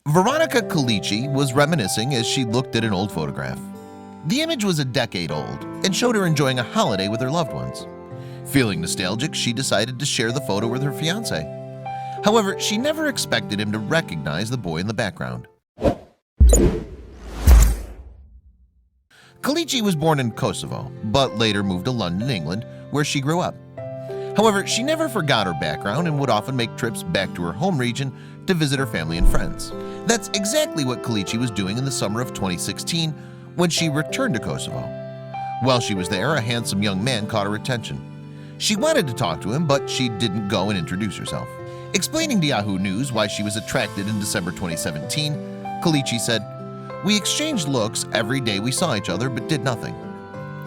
Veronica Calici was reminiscing as she looked at an old photograph. The image was a decade old and showed her enjoying a holiday with her loved ones. Feeling nostalgic, she decided to share the photo with her fiancé. However, she never expected him to recognize the boy in the background. Calici was born in Kosovo, but later moved to London, England, where she grew up. However, she never forgot her background and would often make trips back to her home region to visit her family and friends. That's exactly what Calici was doing in the summer of 2016 when she returned to Kosovo. While she was there, a handsome young man caught her attention. She wanted to talk to him, but she didn't go and introduce herself. Explaining to Yahoo News why she was attracted in December 2017, Calici said, "We exchanged looks every day we saw each other but did nothing."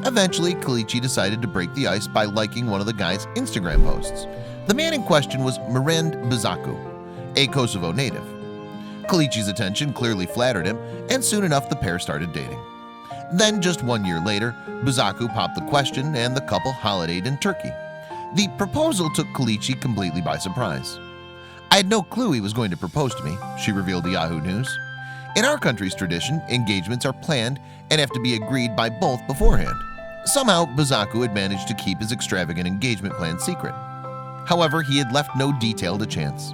Eventually, Calici decided to break the ice by liking one of the guy's Instagram posts. The man in question was Mirend Buzaku, a Kosovo native. Calici's attention clearly flattered him, and soon enough the pair started dating. Then just 1 year later, Buzaku popped the question and the couple holidayed in Turkey. The proposal took Calici completely by surprise. "I had no clue he was going to propose to me," she revealed to Yahoo News. "In our country's tradition, engagements are planned and have to be agreed by both beforehand." Somehow, Buzaku had managed to keep his extravagant engagement plan secret. However, he had left no detail to chance.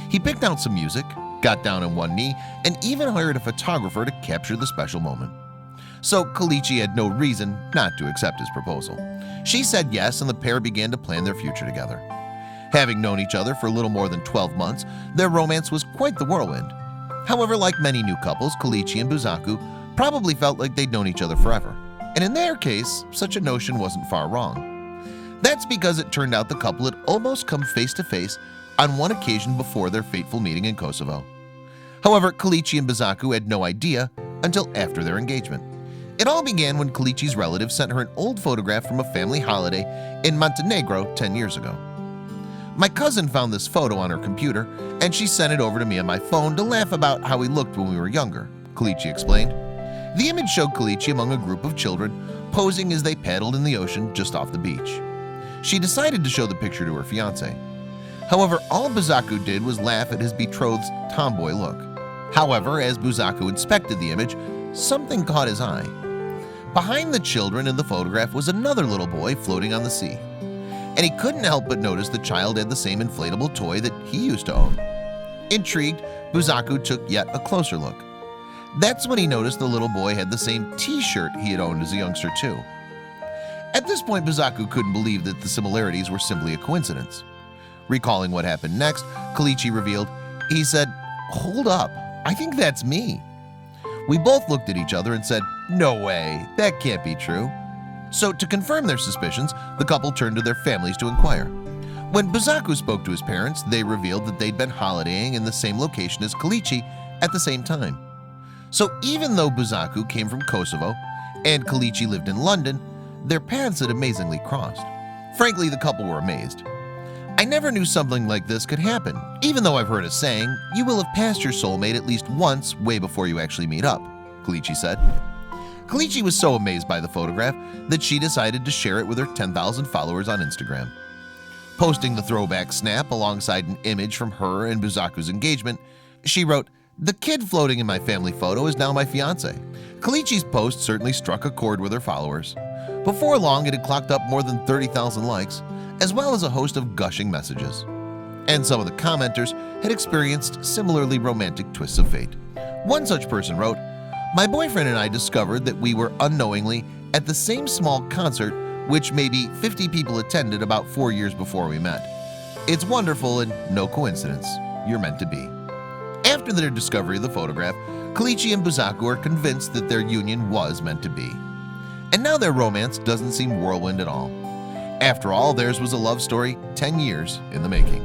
He picked out some music, got down on one knee, and even hired a photographer to capture the special moment. So Calici had no reason not to accept his proposal. She said yes, and the pair began to plan their future together. Having known each other for a little more than 12 months, their romance was quite the whirlwind. However, like many new couples, Calici and Buzaku probably felt like they'd known each other forever. And in their case, such a notion wasn't far wrong. That's because it turned out the couple had almost come face to face on one occasion before their fateful meeting in Kosovo. However, Calici and Buzaku had no idea until after their engagement. It all began when Calici's relative sent her an old photograph from a family holiday in Montenegro 10 years ago. "My cousin found this photo on her computer, and she sent it over to me on my phone to laugh about how we looked when we were younger," Calici explained. The image showed Calici among a group of children posing as they paddled in the ocean just off the beach. She decided to show the picture to her fiancé. However, all Buzaku did was laugh at his betrothed's tomboy look. However, as Buzaku inspected the image, something caught his eye. Behind the children in the photograph was another little boy floating on the sea, and he couldn't help but notice the child had the same inflatable toy that he used to own. Intrigued, Buzaku took yet a closer look. That's when he noticed the little boy had the same t-shirt he had owned as a youngster too. At this point, Buzaku couldn't believe that the similarities were simply a coincidence. Recalling what happened next, Calici revealed, he said, "Hold up, I think that's me." We both looked at each other and said, "No way, that can't be true." So to confirm their suspicions, the couple turned to their families to inquire. When Buzaku spoke to his parents, they revealed that they'd been holidaying in the same location as Calici at the same time. So even though Buzaku came from Kosovo and Calici lived in London, their paths had amazingly crossed. Frankly, the couple were amazed. "I never knew something like this could happen, even though I've heard a saying, you will have passed your soulmate at least once way before you actually meet up," Calici said. Calici was so amazed by the photograph that she decided to share it with her 10,000 followers on Instagram. Posting the throwback snap alongside an image from her and Buzaku's engagement, she wrote, "The kid floating in my family photo is now my fiancé." Calici's post certainly struck a chord with her followers. Before long, it had clocked up more than 30,000 likes, as well as a host of gushing messages. And some of the commenters had experienced similarly romantic twists of fate. One such person wrote, "My boyfriend and I discovered that we were unknowingly at the same small concert which maybe 50 people attended about 4 years before we met. It's wonderful and no coincidence. You're meant to be." After their discovery of the photograph, Calici and Buzaku are convinced that their union was meant to be. And now their romance doesn't seem whirlwind at all. After all, theirs was a love story 10 years in the making.